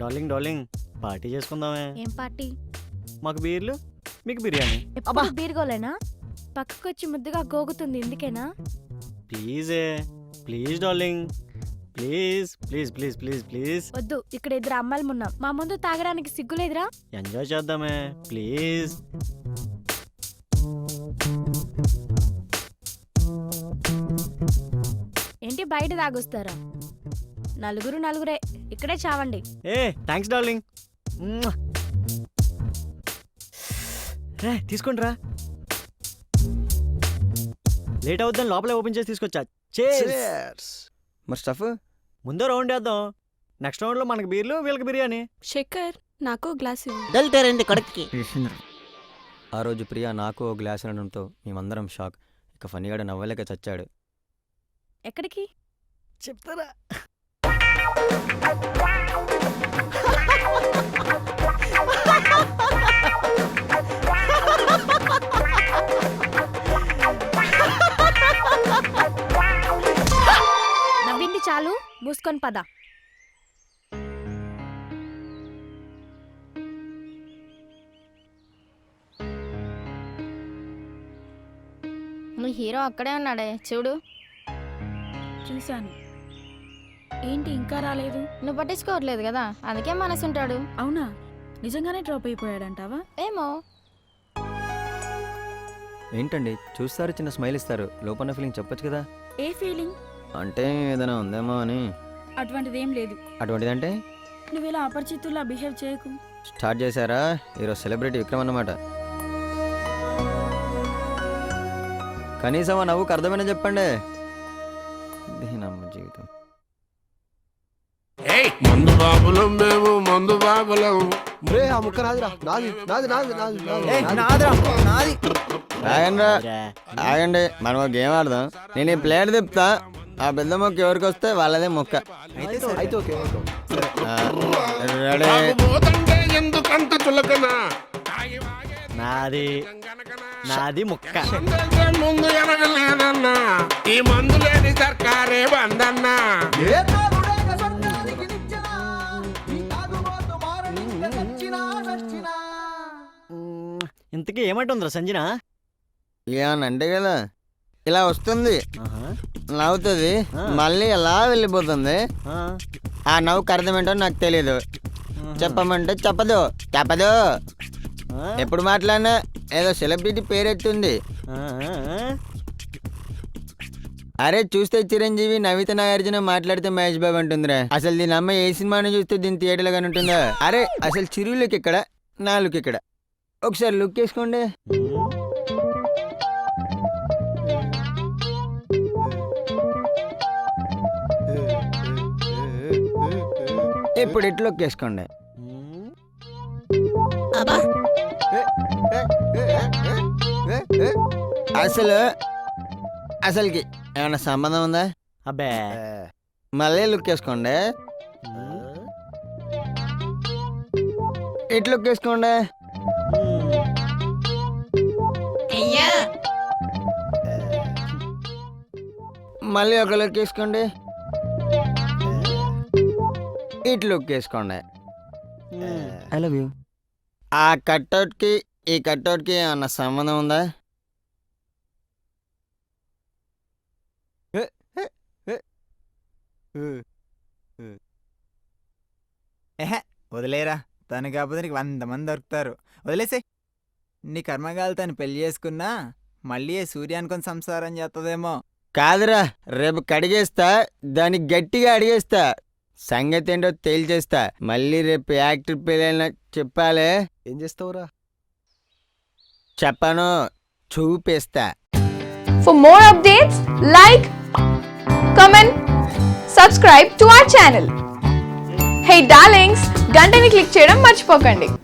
Darling darling party చేసుకుందామే. ఏం party? మాకు బీర్లు మీకు బిర్యానీ. ఎప్పుడు బీర్గోలేనా? పక్కకొచ్చి ముద్దుగా గోగుతుంది ఎందుకేనా? ప్లీజే please darling please please please please please. వద్దు, ఇక్కడ ఇద్దరు అమ్మాయిలు ఉన్నాం, మా ముందు తాగడానికి సిగ్గులేదురా? Enjoy చేద్దామే please. ఏంటి బయట తాగొస్తారా? నలుగురే, ఇక్కడే చావండి. ఏ థ్యాంక్స్ డార్లింగ్. రే తీసుకోండి రా, లేట్ అవుద్దని లోపలే ఓపెన్ చేసి తీసుకొచ్చా. మరి స్టఫ్ ముందో రౌండ్ వేద్దాం, నెక్స్ట్ రౌండ్ లో మనకి బీర్లు వీళ్ళకి బిర్యానీ. శేఖర్ నాకు గ్లాస్ కొడుక్కి. ఆ రోజు ప్రియా నాకు ఓ గ్లాస్ అనడంతో మేమందరం షాక్. ఇక ఫనీగాడు నవ్వలేక చచ్చాడు. ఎక్కడికి చెప్తారా? నవ్వింది చాలు, మూసుకొని పద. మీ హీరో అక్కడే ఉన్నాడే చూడు. చూశాను. ఏంటి ఇంకా రాలేదు? నువ్వు పట్టించుకోవట్లేదు కదా, అందుకే మనసుంటాడు. అవునా, నిజంగానే డ్రాప్ అయిపోయాడంటావా? ఏమో. ఏంటండి చూస్తారు, చిన్న స్మైల్ ఇస్తారు, లోపల ఫీలింగ్ చెప్పొచ్చు కదా. ఏ ఫీలింగ్? అంటే ఏదైనా ఉందేమో అని. అటువంటిదేం లేదు. అటువంటిదంటే నువ్వు ఇలా అపరిచితుల్లా బిహేవ్ చేయకు. స్టార్ట్ చేశారా? ఈరోజు సెలబ్రిటీ విక్రమ్ అన్నమాట. కనీసం ఆ నవ్వుకు అర్థమైనా చెప్పండి. దీనమ్మ జీవితం. మందు బాబులం మేము, మందు బాబులం. ఆ ముక్క నాదిరా, నాది నాది నాది నాది నాది. ఆగండి, మనం ఒక గేమ్ ఆడదాం. నేను ఈ ప్లేట్ తిప్పుతా, ఆ పెద్ద మొక్క ఎవరికి వస్తే వాళ్ళదే మొక్క. అయితే ఓకే. రెడీ? తాగుబోతంటే ఎందుకంత చులకనా? నాది నాది ముక్క. అందరికీ ముందు ఎనగలేదన్నా, ఈ మందు లేని సర్కారే బందన్నా. ఇంతకీ ఏమంటుందిరా సంజన? ఏమనంటే కదా, ఇలా వస్తుంది, నవ్వుతుంది, మళ్ళీ ఎలా వెళ్ళిపోతుంది. ఆ నవ్వుకు అర్థం ఏంటో నాకు తెలీదు. చెప్పమంటే చెప్పదు. ఎప్పుడు మాట్లాడినా ఏదో సెలబ్రిటీ పేరెత్తుంది. అరే చూస్తే చిరంజీవి, నవిత నాగార్జున, మాట్లాడితే మహేష్ బాబు అంటుందిరా. అసలు దీని అమ్మ ఏ సినిమాని చూస్తే దీని థియేటర్లో కానీ ఉంటుందా? అరే అసలు చిరు లుక్ ఇక్కడ, నా లుక్ ఇక్కడ. ఒకసారి లుక్ వేసుకోండి. ఇప్పుడు ఇట్లా లుక్ వేసుకోండి. అసలుకి ఏమన్నా సంబంధం ఉందా? అబ్బే మళ్ళీ లుక్ వేసుకోండి. ఇట్లా లుక్ వేసుకోండి. మళ్ళీ ఒక లుక్ వేసుకోండి. ఇట్లా లుక్ వేసుకోండి. I love you. ఆ కట్అవుట్కి ఈ కట్అవుట్కి ఏమన్నా సంబంధం ఉందా? వదిలేరా, తను కాకపోతే నీకు 100 మంది దొరుకుతారు. వదిలేసే. నీ కర్మగాలు తను పెళ్లి చేసుకున్నా మళ్ళీ సూర్యానుకొని సంసారం చేస్తుందేమో. కాదురా, రేపు కడిగేస్తా, దానికి గట్టిగా అడిగేస్తా, సంగతి ఏంటో తేల్చేస్తా. మళ్ళీ రేపు యాక్టర్ పెళ్ళైనా చెప్పాలే. ఏం చేస్తావురా? చెప్పను, చూపిస్తా. For more updates, like, comment, subscribe to our channel. Hey darlings, గంటని click చేయడం మర్చిపోకండి.